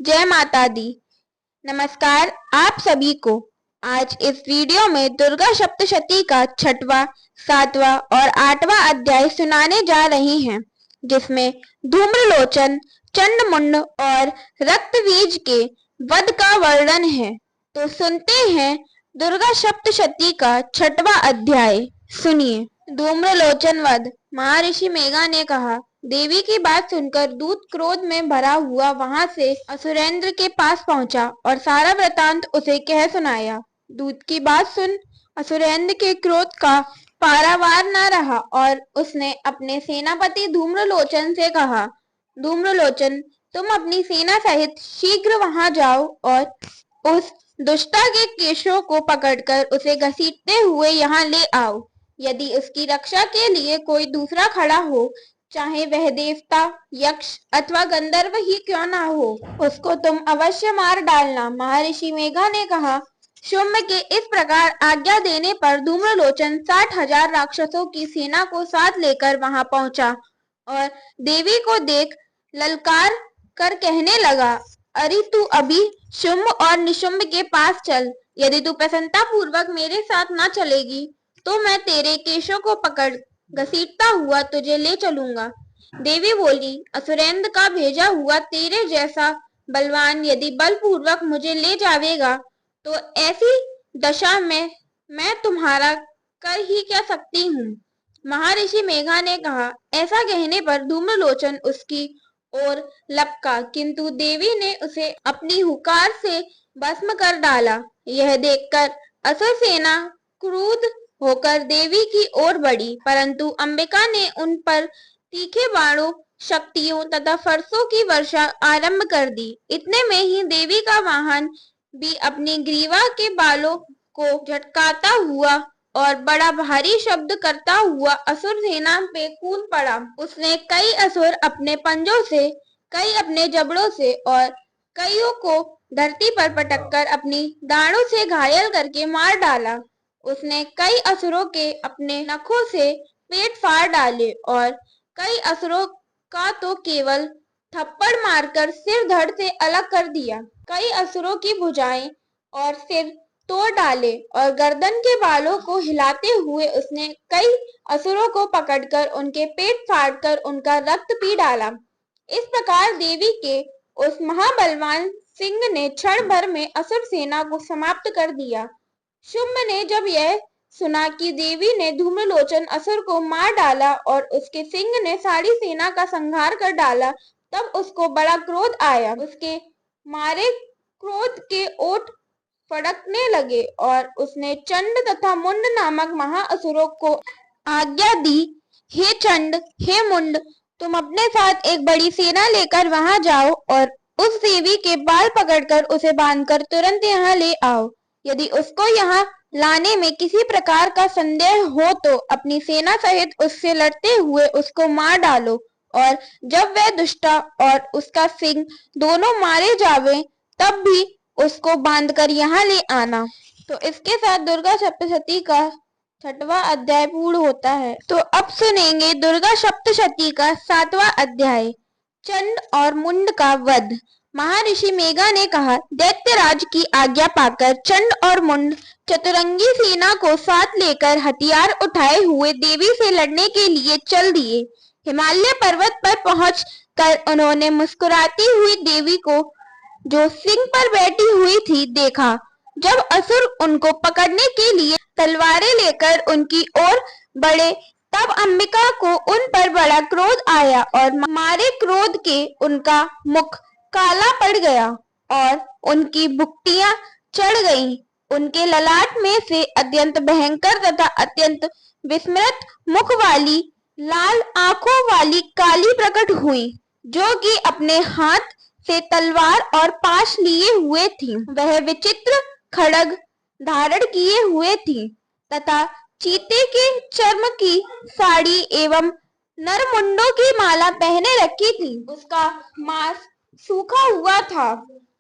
जय माता दी। नमस्कार आप सभी को। आज इस वीडियो में दुर्गा सप्तशती का 6वां, 7वां और 8वां अध्याय सुनाने जा रही हैं, जिसमें धूम्रलोचन, चंडमुंड और रक्तबीज के वध का वर्णन है। तो सुनते हैं दुर्गा सप्तशती का 6वां अध्याय। सुनिए। धूम्रलोचन वध। महर्षि मेघा ने कहा, देवी की बात सुनकर दूत क्रोध में भरा हुआ वहां से असुरेंद्र के पास पहुंचा और सारा वृतांत उसे कह सुनाया। दूत की बात सुन असुरेंद्र के क्रोध का पारावार न रहा और उसने अपने सेनापति धूम्रलोचन से कहा, धूम्रलोचन, तुम अपनी सेना सहित शीघ्र वहां जाओ और उस दुष्टा के केशों को पकड़कर उसे घसीटते हुए यहाँ ले आओ। यदि उसकी रक्षा के लिए कोई दूसरा खड़ा हो, चाहे वह देवता, यक्ष अथवा गंधर्व ही क्यों ना हो, उसको तुम अवश्य मार डालना। महर्षि मेघा ने कहा। शुंभ के इस प्रकार आज्ञा देने पर धूम्रलोचन 60,000 राक्षसों की सेना को साथ लेकर वहां पहुंचा और देवी को देख ललकार कर कहने लगा, अरे तू अभी शुंभ और निशुंभ के पास चल। यदि तू प्रसन्नता पूर्वक मेरे साथ ना चलेगी तो मैं तेरे केशों को पकड़ घसीटता हुआ तुझे ले चलूंगा। देवी बोली, असुरेंद्र का भेजा हुआ तेरे जैसा बलवान यदि बलपूर्वक मुझे ले जावेगा तो ऐसी दशा में मैं तुम्हारा कर ही क्या सकती हूँ। महर्षि मेघा ने कहा। ऐसा कहने पर धूम्रलोचन उसकी ओर लपका, किंतु देवी ने उसे अपनी हुकार से भस्म कर डाला। यह देखकर असुर सेना क्रुद्ध होकर देवी की ओर बढ़ी, परंतु अंबिका ने उन पर तीखे बाणों, शक्तियों तथा फरसों की वर्षा आरंभ कर दी। इतने में ही देवी का वाहन भी अपनी ग्रीवा के बालों को झटकाता हुआ और बड़ा भारी शब्द करता हुआ असुर सेना पे कूद पड़ा। उसने कई असुर अपने पंजों से, कई अपने जबड़ों से और कईयों को धरती पर पटककर अपनी दाढ़ों से घायल करके मार डाला। उसने कई असुरों के अपने नखों से पेट फाड़ डाले और कई असुरों का तो केवल थप्पड़ मारकर सिर धड़ से अलग कर दिया। कई असुरों की भुजाएं और सिर तोड़ डाले और गर्दन के बालों को हिलाते हुए उसने कई असुरों को पकड़कर उनके पेट फाड़कर उनका रक्त पी डाला। इस प्रकार देवी के उस महाबलवान सिंह ने क्षण भर में असुर सेना को समाप्त कर दिया। शुंभ ने जब यह सुना कि देवी ने धूम्रलोचन असुर को मार डाला और उसके सिंह ने सारी सेना का संहार कर डाला, तब उसको बड़ा क्रोध आया। उसके मारे क्रोध के ओठ फड़कने लगे और उसने चंड तथा मुंड नामक महाअसुरों को आज्ञा दी, हे चंड, हे मुंड, तुम अपने साथ एक बड़ी सेना लेकर वहां जाओ और उस देवी के बाल पकड़कर उसे बांधकर तुरंत यहाँ ले आओ। यदि उसको यहाँ लाने में किसी प्रकार का संदेह हो तो अपनी सेना सहित उससे लड़ते हुए उसको मार डालो और जब वह दुष्टा और उसका सिंह दोनों मारे जावे तब भी उसको बांधकर यहाँ ले आना। तो इसके साथ दुर्गा सप्तशती का 6वां अध्याय पूर्ण होता है। तो अब सुनेंगे दुर्गा सप्तशती का 7वां अध्याय, चंड और मुंड का वध। महर्षि मेघा ने कहा, दैत्यराज की आज्ञा पाकर चंड और मुंड चतुरंगी सेना को साथ लेकर हथियार उठाए हुए देवी से लड़ने के लिए चल दिए। हिमालय पर्वत पर पहुंच कर उन्होंने मुस्कुराती हुई देवी को, जो सिंह पर बैठी हुई थी, देखा। जब असुर उनको पकड़ने के लिए तलवारें लेकर उनकी ओर बढ़े तब अंबिका को उन पर बड़ा क्रोध आया और मारे क्रोध के उनका मुख काला पड़ गया और उनकी भुक्तियां चढ़ गईं। उनके ललाट में से अत्यंत भयंकर तथा अत्यंत विस्मृत मुख वाली लाल आंखों वाली काली प्रकट हुई, जो कि अपने हाथ से तलवार और पाश लिए हुए थी। वह विचित्र खड्ग धारण किए हुए थी तथा चीते के चर्म की साड़ी एवं नरमुंडों की माला पहने रखी थी। उसका मांस सूखा हुआ था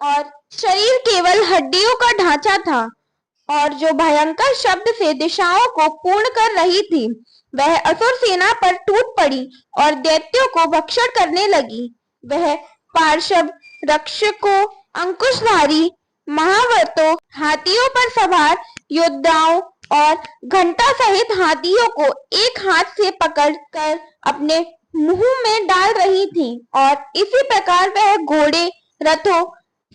और शरीर केवल हड्डियों का ढांचा था और जो भयंकर शब्द से दिशाओं को पूर्ण कर रही थी, वह असुर सेना पर टूट पड़ी और दैत्यों को भक्षण करने लगी। वह पार्श्व रक्षकों, अंकुशधारी महाव्रतों, हाथियों पर सवार योद्धाओं और घंटा सहित हाथियों को एक हाथ से पकड़कर अपने मुंह में डाल रही थी और इसी प्रकार वह घोड़े, रथों,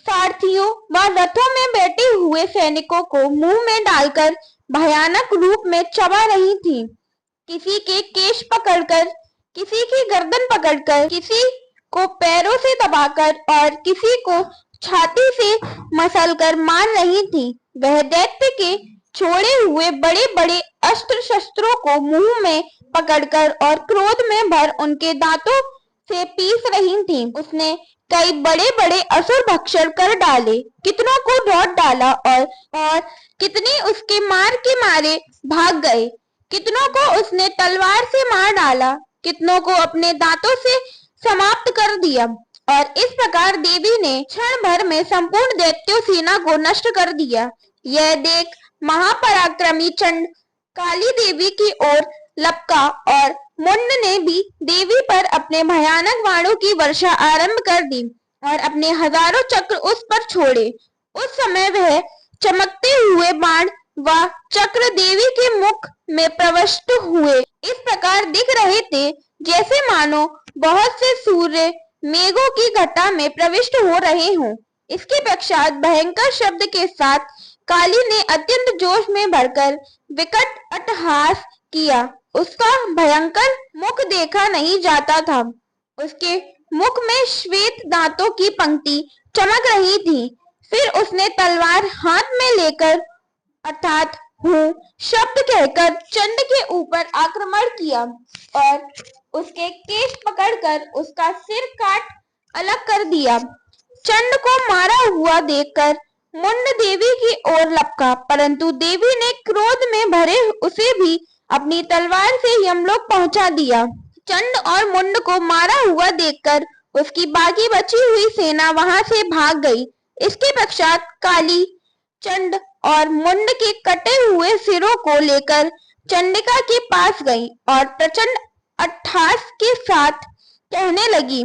सारथियों व रथों में बैठे हुए सैनिकों को मुंह में डालकर भयानक रूप में चबा रही थी। किसी के केश पकड़कर, किसी की गर्दन पकड़कर, किसी को पैरों से दबाकर और किसी को छाती से मसलकर मार रही थी। वह दैत्य के छोड़े हुए बड़े बड़े अस्त्र शस्त्रों को मुंह में पकड़कर और क्रोध में भर उनके दांतों से पीस रही थी। उसने कई बड़े बड़े असुर भक्षण कर डाले, कितनों को लौट डाला और कितने उसके मार के मारे भाग गए। कितनों को उसने तलवार से मार डाला, कितनों को अपने दांतों से समाप्त कर दिया। और इस प्रकार देवी ने क्षण भर में संपूर्ण दैत्य सेना को नष्ट कर दिया। यह देख महापराक्रमी चंड काली देवी की ओर लपका और मुंड ने भी देवी पर अपने भयानक बाणों की वर्षा आरंभ कर दी और अपने हजारों चक्र उस पर छोड़े। उस समय वह चमकते हुए बाण व चक्र देवी के मुख में प्रविष्ट हुए इस प्रकार दिख रहे थे जैसे मानो बहुत से सूर्य मेघों की घटा में प्रविष्ट हो रहे हों। इसके पश्चात भयंकर शब्द के साथ काली ने अत्यंत जोश में भरकर विकट अट्टहास किया। उसका भयंकर मुख देखा नहीं जाता था। उसके मुख में श्वेत दांतों की पंक्ति चमक रही थी। फिर उसने तलवार हाथ में लेकर अर्थात हूँ शब्द कहकर चंड के ऊपर आक्रमण किया और उसके केश पकड़कर उसका सिर काट अलग कर दिया। चंड को मारा हुआ देखकर मुंड देवी की ओर लपका, परंतु देवी ने क्रोध में भरे उसे भी अपनी तलवार से यमलोक पहुंचा दिया। चंड और मुंड को मारा हुआ देखकर उसकी बाकी बची हुई सेना वहां से भाग गई। इसके पश्चात काली चंड और मुंड के कटे हुए सिरों को लेकर चंडिका के पास गई और प्रचंड अट्टहास के साथ कहने लगी,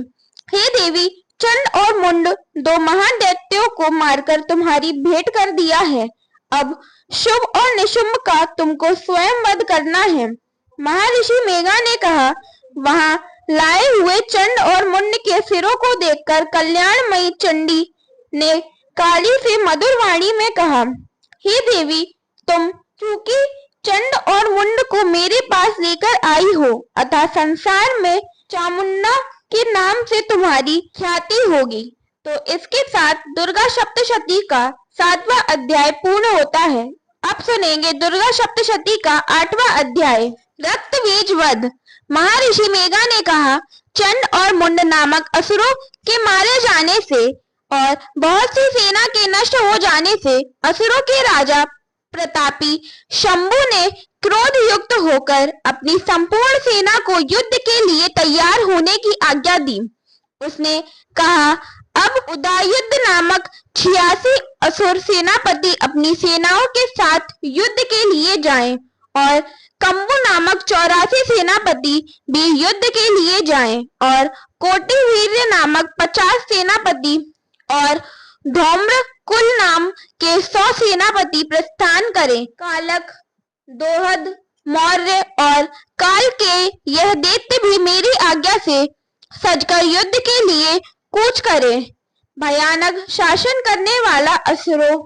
हे देवी, चंड और मुंड दो महान दैत्यों को मारकर तुम्हारी भेंट कर दिया है। अब शुभ और निशुंभ का तुमको स्वयं वध करना है। महर्षि मेघा ने कहा, वहां लाए हुए चंड और मुंड के सिरों को देखकर कल्याणमयी चंडी ने काली से मधुर वाणी में कहा, हे देवी, तुम चूंकि चंड और मुंड को मेरे पास लेकर आई हो अतः संसार में चामुंडा के नाम से तुम्हारी ख्याति होगी। तो इसके साथ दुर्गा सप्तशती का 7वां अध्याय पूर्ण होता है। अब सुनेंगे दुर्गा सप्तशती का 8वां अध्याय, रक्तबीज वध। महर्षि मेघा ने कहा, चंड और मुंड नामक असुरों के मारे जाने से और बहुत सी सेना के नष्ट हो जाने से असुरों के राजा प्रतापी शंभु ने क्रोध युक्त होकर अपनी संपूर्ण सेना को युद्ध के लिए तैयार होने की आज्ञा दी। उसने कहा, अब उदयुद्ध नामक 86 असुर सेनापति अपनी सेनाओं के साथ युद्ध के लिए जाएं और कंबु नामक 84 सेनापति भी युद्ध के लिए जाएं और कोटिवीर्य नामक 50 सेनापति और धौम्र कुल नाम के 100 सेनापति प्रस्थान करें। कालक, दोहद, मौर्य और काल के यह दैत्य भी मेरी आज्ञा से सजकर युद्ध के लिए कूच करें। भयानक शासन करने वाला असुरों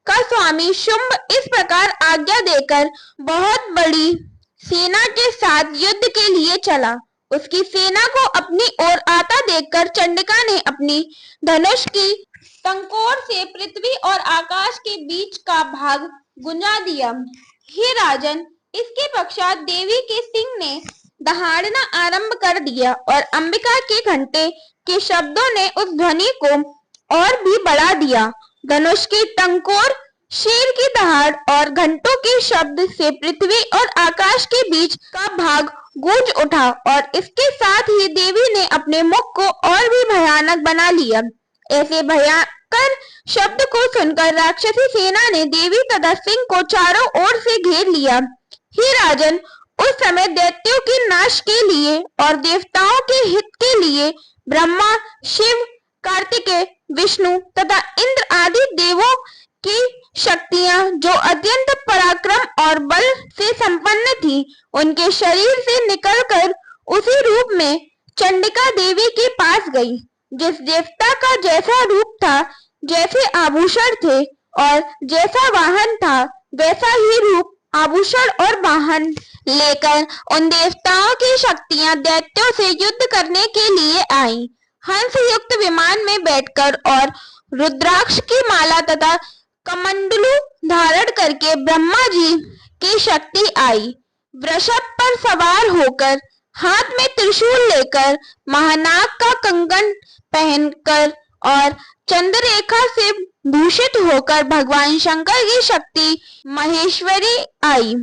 का स्वामी शुंभ इस प्रकार आज्ञा देकर बहुत बड़ी सेना के साथ युद्ध के लिए चला। उसकी सेना को अपनी ओर आता देखकर चंडिका ने अपनी धनुष की टंकोर से पृथ्वी और आकाश के बीच का भाग गुंजा दिया। हे राजन, इसके पश्चात देवी के सिंह ने दहाड़ना आरंभ कर दिया और अंबिका के घंटे के शब्दों ने उस ध्वनि को और भी बढ़ा दिया। धनुष की टंकोर, शेर की दहाड़ और घंटों के शब्द से पृथ्वी और आकाश के बीच का भाग गूंज उठा और इसके साथ ही देवी ने अपने मुख को और भी भयानक बना लिया। ऐसे भयंकर शब्द को सुनकर राक्षसी सेना ने देवी तथा सिंह को चारों ओर से घेर लिया। हे राजन, उस समय दैत्यों के नाश के लिए और देवताओं के हित के लिए ब्रह्मा, शिव, कार्तिकेय, विष्णु तथा इंद्र आदि देवों की शक्तियां जो अत्यंत पराक्रम और बल से संपन्न थी, उनके शरीर से निकलकर उसी रूप में चंडिका देवी के पास गई। जिस देवता का जैसा रूप था, जैसे आभूषण थे और जैसा वाहन था, वैसा ही रूप, आभूषण और वाहन लेकर उन देवताओं की शक्तियां दैत्यों से युद्ध करने के लिए आई। हंस युक्त विमान में बैठकर और रुद्राक्ष की माला तथा कमंडलू धारण करके ब्रह्मा जी की शक्ति आई। वृषभ पर सवार होकर, हाथ में त्रिशूल लेकर, महानाग का कंगन पहनकर और चंद्ररेखा से भूषित होकर भगवान शंकर की शक्ति महेश्वरी आई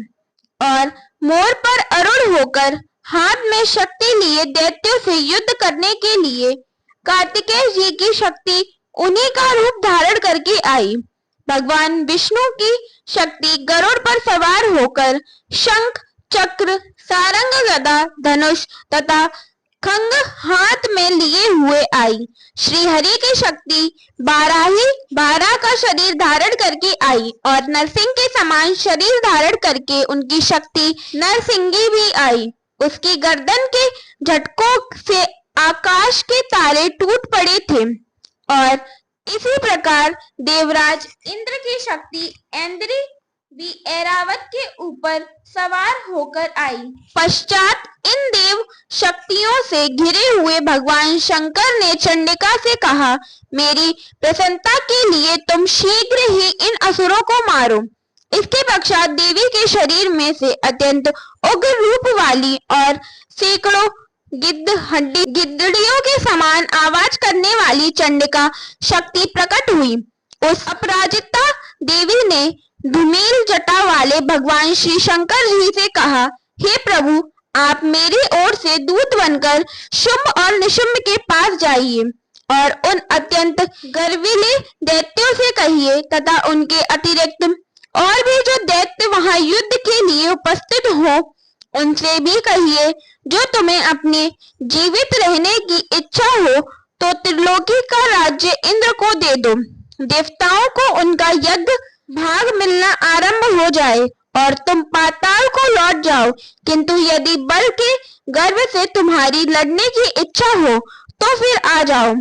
और मोर पर आरूढ़ होकर हाथ में शक्ति लिए दैत्यों से युद्ध करने के लिए कार्तिकेय जी की शक्ति उन्हीं का रूप धारण करके आई। भगवान विष्णु की शक्ति गरुड़ पर सवार होकर शंख, चक्र, सारंग, गदा, धनुष तथा खंग हाथ में लिए हुए आई। श्री हरि की शक्ति बारह का शरीर धारण करके आई और नरसिंह के समान शरीर धारण करके उनकी शक्ति नरसिंगी भी आई। उसकी गर्दन के झटकों से आकाश के तारे टूट पड़े थे और इसी प्रकार देवराज इंद्र की शक्ति ऐन्द्री भी ऐरावत के ऊपर सवार होकर आई। पश्चात इन देव शक्तियों से घिरे हुए भगवान शंकर ने चंडिका से कहा, मेरी प्रसन्नता के लिए तुम शीघ्र ही इन असुरों को मारो। इसके पश्चात देवी के शरीर में से अत्यंत उग्र रूप वाली और सैकड़ों गिद्धड़ियों के समान आवाज करने वाली चंडिका शक्ति प्रकट हुई। उस अपराजिता देवी ने धूमेल जटा वाले भगवान श्री शंकर जी से कहा, हे प्रभु, आप मेरी ओर से दूत बनकर शुंभ और निशुंभ के पास जाइए और उन अत्यंत गर्विले दैत्यों से कहिए तथा उनके अतिरिक्त और भी जो दैत्य वहां युद्ध के लिए उपस्थित हो, उनसे भी कहिए, जो तुम्हें अपने जीवित रहने की इच्छा हो तो त्रिलोकी का राज्य इंद्र को दे दो। देवताओं को उनका यज्ञ भाग मिलना आरंभ हो जाए और तुम पाताल को लौट जाओ। किंतु यदि बल के गर्व से तुम्हारी लड़ने की इच्छा हो तो फिर आ जाओ।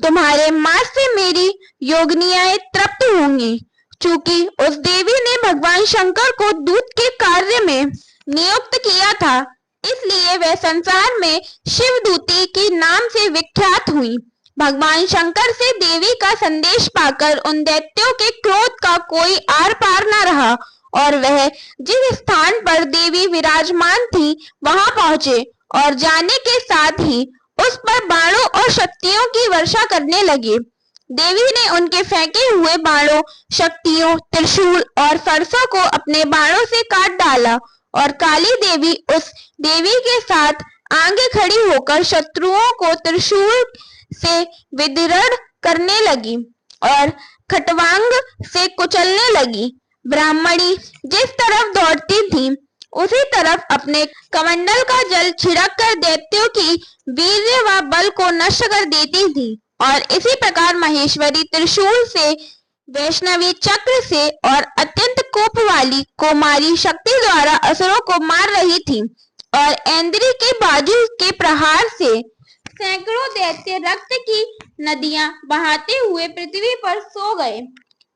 तुम्हारे मार्ग से मेरी योगिनियां तृप्त होंगी। चूंकि उस देवी ने भगवान शंकर को दूत के कार्य में नियुक्त किया था, इसलिए वह संसार में शिवदूती के नाम से विख्यात हुई। भगवान शंकर से देवी का संदेश पाकर उन दैत्यों के क्रोध का कोई आर पार न रहा और वह जिस स्थान पर देवी विराजमान थी वहां पहुंचे और जाने के साथ ही उस पर बाणों और शक्तियों की वर्षा करने लगे। देवी ने उनके फेंके हुए बाणों, शक्तियों, त्रिशूल और फरसों को अपने बाणों से काट डाला और काली देवी उस देवी के साथ आगे खड़ी होकर शत्रुओं को त्रिशूल से विदीर्ण करने लगी और खटवांग से कुचलने लगी। ब्राह्मणी जिस तरफ दौड़ती थी, उसी तरफ अपने कमंडल का जल छिड़क कर दैत्यों की वीर्य व बल को नष्ट कर देती थी और इसी प्रकार महेश्वरी त्रिशूल से, वैष्णवी चक्र से और अत्यंत कोप वाली कुमारी शक्ति द्वारा असुरों को मार रही थी और ऐन्द्री के बाजू के प्रहार से सैकड़ों दैत्य रक्त की नदियां बहाते हुए पृथ्वी पर सो गए।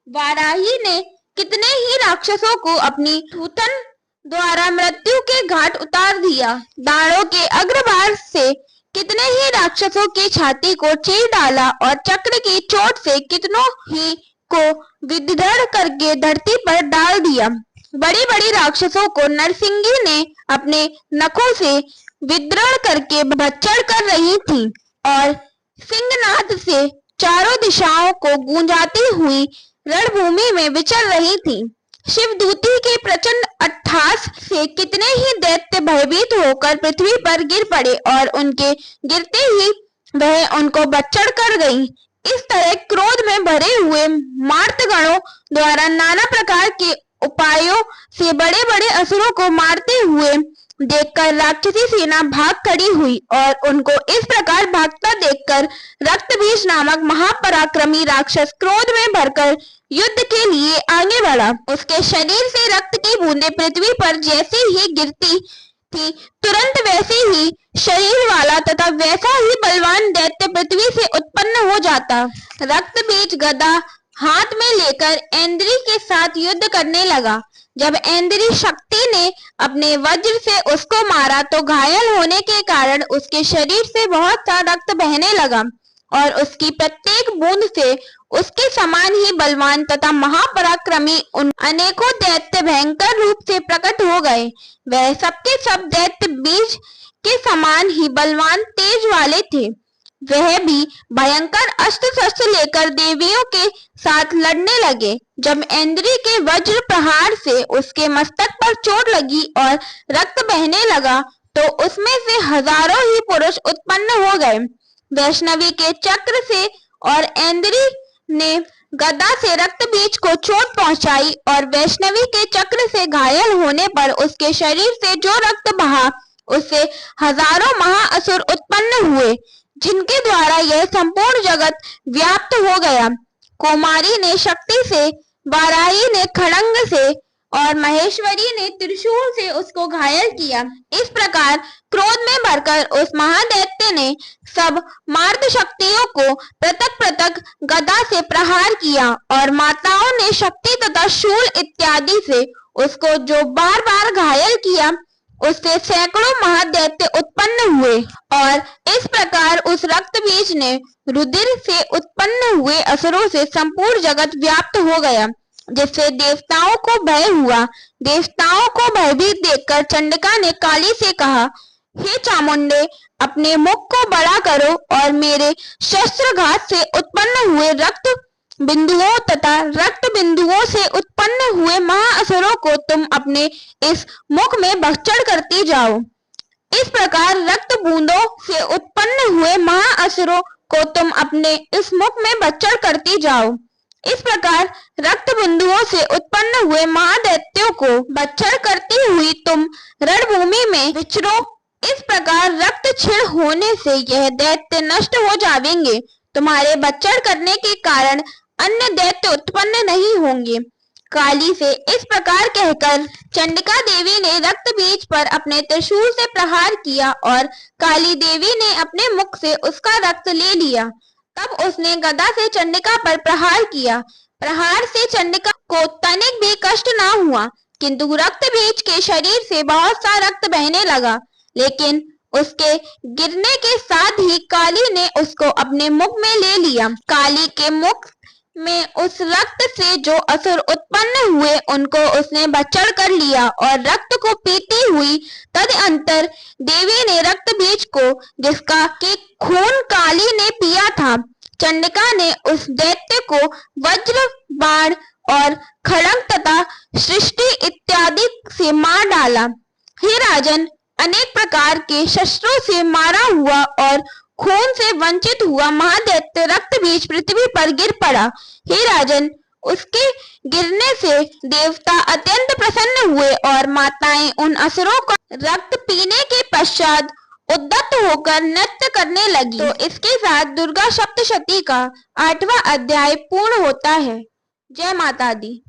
वाराही ने कितने ही राक्षसों को अपनी थूथन द्वारा मृत्यु के घाट उतार दिया। दाढ़ों के अग्रभाग से कितने ही राक्षसों की छाती को चीर डाला और चक्र की चोट से कितनों ही को विदीर्ण करके धरती पर डाल दिया। बड़ी बड़ी राक्षसों को नरसिंगी ने अपने नखों से विदीर्ण करके भक्षण कर रही थी और सिंहनाद से चारों दिशाओं को गूंजाती हुई रणभूमि में विचर रही थी। शिवदूती के प्रचंड अट्टहास से कितने ही दैत्य भयभीत होकर पृथ्वी पर गिर पड़े और उनके गिरते ही वह उनको भक्षण कर गई। इस तरह क्रोध में भरे हुए मार्तगणों द्वारा नाना प्रकार के उपायों से बड़े बड़े असुरों को मारते हुए देखकर राक्षसी सेना भाग खड़ी हुई और उनको इस प्रकार भागता देखकर रक्तबीज नामक महापराक्रमी राक्षस क्रोध में भरकर युद्ध के लिए आगे बढ़ा। उसके शरीर से रक्त की बूंदें पृथ्वी पर जैसे ही गिरती थी, तुरंत वैसे ही शरीर वाला तथा वैसा ही बलवान दैत्य पृथ्वी से उत्पन्न हो जाता। रक्तबीज गदा हाथ में लेकर ऐन्द्री के साथ युद्ध करने लगा। जब ऐन्द्री शक्ति ने अपने वज्र से उसको मारा तो घायल होने के कारण उसके शरीर से बहुत सा रक्त बहने लगा और उसकी प्रत्येक बूंद से उसके समान ही बलवान तथा महापराक्रमी उन अनेकों दैत्य भयंकर रूप से प्रकट हो गए। वह सबके सब दैत्य बीज के समान ही बलवान तेज वाले थे। वह भी भयंकर अस्त्र शस्त्र लेकर देवियों के साथ लड़ने लगे। जब ऐन्द्री के वज्र प्रहार से उसके मस्तक पर चोट लगी और रक्त बहने लगा तो उसमें से हजारों ही पुरुष उत्पन्न हो गए। वैष्णवी के चक्र से और ऐन्द्री ने गदा से रक्तबीज को चोट पहुंचाई और वैष्णवी के चक्र से घायल होने पर उसके शरीर से जो रक्त बहा उससे हजारों महाअसुर उत्पन्न हुए, जिनके द्वारा यह संपूर्ण जगत व्याप्त हो गया। कुमारी ने शक्ति से, वाराही ने खड़ंग से और महेश्वरी ने त्रिशूल से उसको घायल किया। इस प्रकार क्रोध में भरकर उस महादैत्य ने सब मार्द शक्तियों को पृथक पृथक गदा से प्रहार किया और माताओं ने शक्ति तथा शूल इत्यादि से उसको जो बार बार घायल किया, उससे सैकड़ों महादैत्य उत्पन्न हुए और इस प्रकार उस रक्तबीज ने रुधिर से उत्पन्न हुए असुरों से संपूर्ण जगत व्याप्त हो गया, जिससे देवताओं को भय हुआ। देवताओं को भयभीत देखकर चंडिका ने काली से कहा, हे चामुंडे, अपने मुख को बड़ा करो और मेरे शस्त्रघात से उत्पन्न हुए रक्त बिंदुओं तथा रक्त बिंदुओं से उत्पन्न हुए महाअसुरों को तुम अपने इस मुख में भक्षण करती जाओ। इस प्रकार रक्त बूंदों से उत्पन्न हुए महाअसुरों को तुम अपने इस मुख में भक्षण करती जाओ। इस प्रकार रक्त बिंदुओं से उत्पन्न हुए महादैत्यों को भक्षण करती हुई तुम रणभूमि में विचरो। इस प्रकार रक्त क्षीण होने से यह दैत्य नष्ट हो जाएंगे। तुम्हारे भक्षण करने के कारण अन्य दैत्य उत्पन्न नहीं होंगे। काली से इस प्रकार कहकर चंडिका देवी ने रक्तबीज पर अपने त्रिशूल से प्रहार किया और काली देवी ने अपने मुख से उसका रक्त ले लिया। तब उसने गदा से चंडिका पर प्रहार किया। प्रहार से चंडिका को तनिक भी कष्ट न हुआ, किंतु रक्तबीज के शरीर से बहुत सा रक्त बहने लगा। लेकिन उसके गिरने के साथ ही काली ने उसको अपने मुख में ले लिया। काली के मुख में उस रक्त से जो असुर उत्पन्न हुए उनको उसने भक्षण कर लिया और रक्त को पीती हुई तदअंतर देवी ने रक्तबीज को, जिसका कि खून काली ने पिया था, चंडिका ने उस दैत्य को वज्र, बाण और खड़ंग तथा सृष्टि इत्यादि से मार डाला। हे राजन, अनेक प्रकार के शस्त्रों से मारा हुआ और खून से वंचित हुआ महादैत्य रक्तबीज पृथ्वी पर गिर पड़ा। हे राजन, उसके गिरने से देवता अत्यंत प्रसन्न हुए और माताएं उन असुरों का रक्त पीने के पश्चात उद्यत होकर नृत्य करने लगी। तो इसके साथ दुर्गा सप्तशती का 8वां अध्याय पूर्ण होता है। जय माता दी।